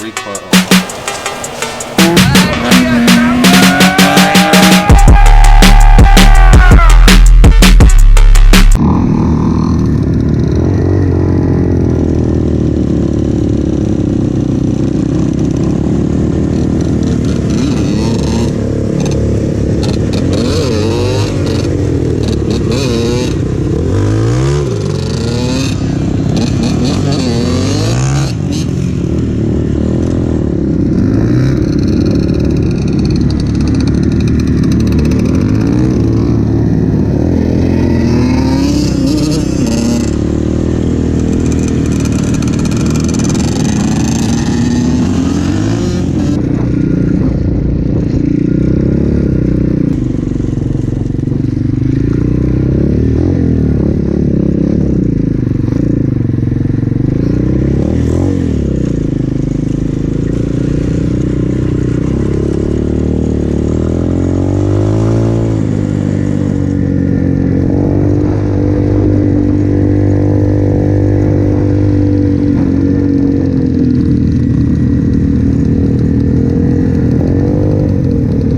recoil.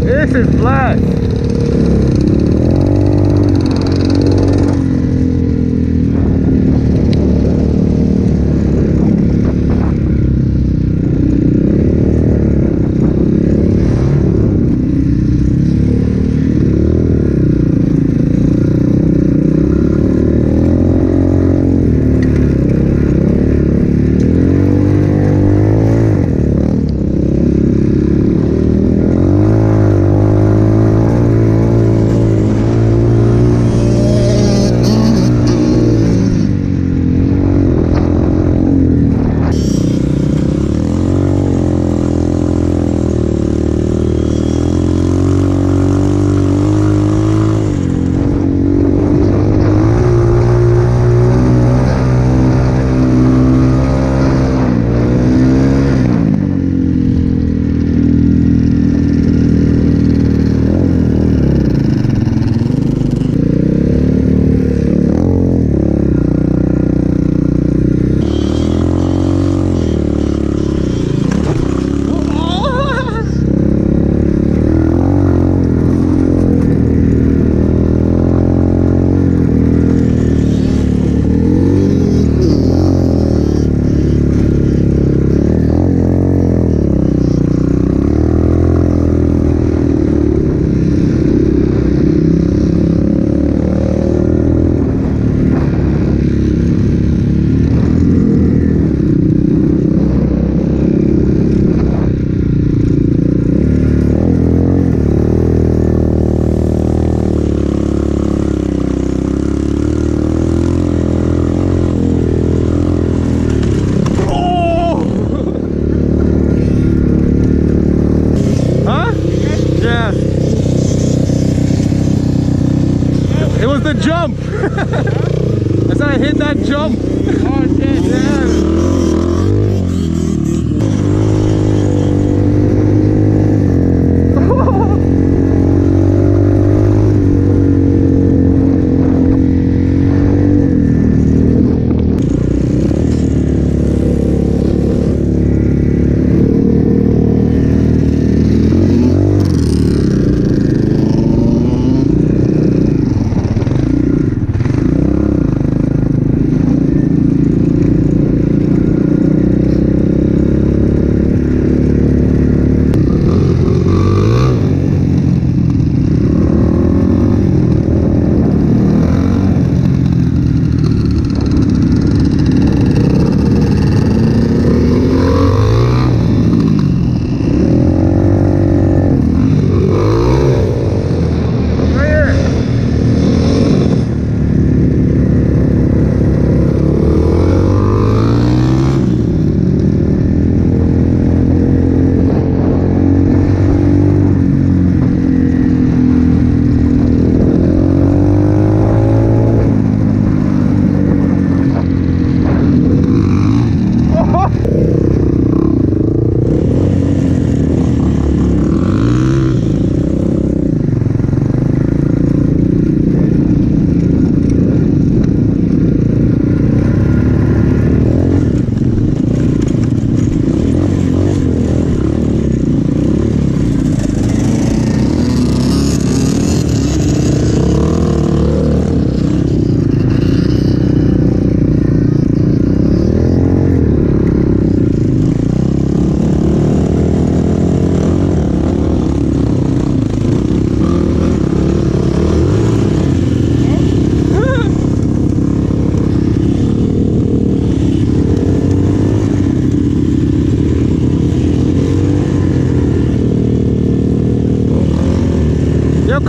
This is blast. It was the jump. As I hit that jump. Oh shit, yeah.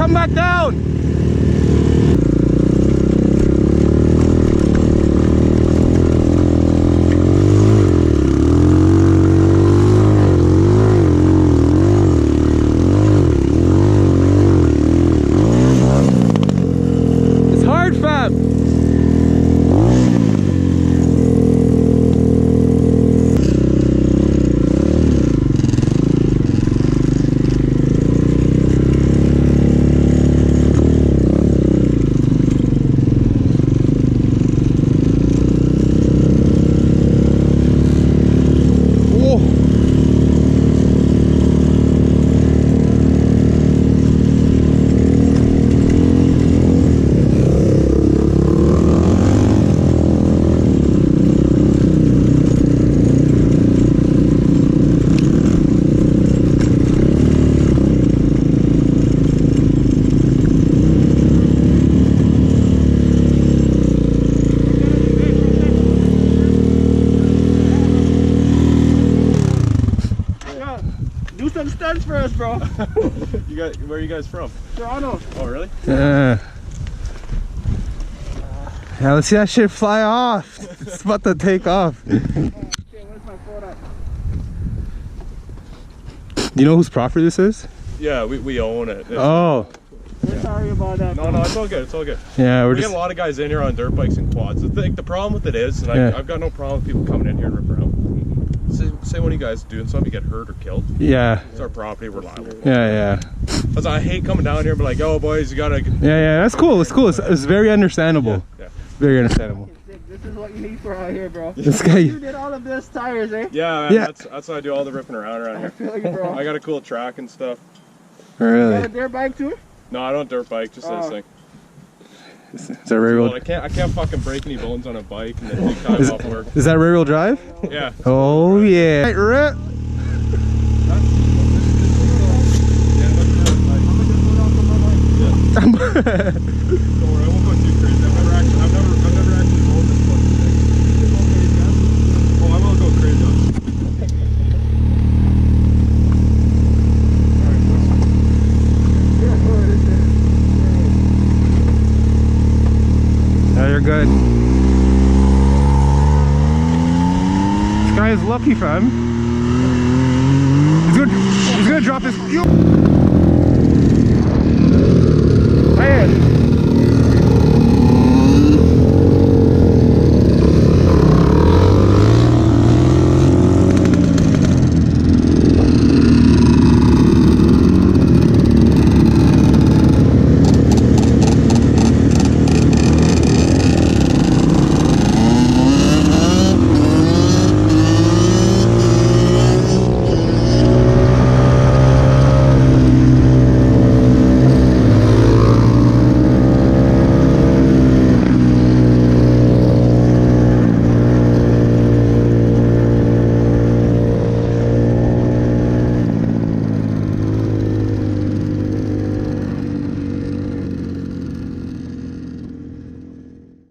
come back down. It's hard, fam. Do some stunts for us, bro. Where are you guys from? Toronto. Oh, really? Yeah, let's see that shit fly off. It's about to take off. Okay, where's my phone at? You know whose property this is? Yeah, we own it. Oh, We're sorry about that. No, it's all good. It's all good. yeah, we're We get just. a lot of guys in here on dirt bikes and quads. The problem with it is, and Yeah. I've got no problem with people coming in here and ripping around. Say one of you guys doing something, you get hurt or killed. Yeah, It's our property, we're liable. yeah. That's why I hate coming down here and be like, oh boys, you gotta. Yeah, that's cool. It's cool. It's very understandable. Yeah. Very understandable. This is what you need for out here, bro. This guy. You did all of this tires, eh? Yeah, man, Yeah. That's why I do all the ripping around I here. feel you, bro. I got a cool track and stuff. You got a Really? dirt bike too? No, I don't dirt bike, just this Oh. thing. Is that rear Well, wheel? I can't fucking break any bones on a bike and then take time Is, off work. is that rear wheel drive? Yeah. Oh yeah. Right, rip. Don't worry, I won't go too crazy. I've never actually rolled this fucking thing. Oh, I will go crazy. Yeah, you're good. This guy is lucky, fam. He's gonna drop his fuel. Man.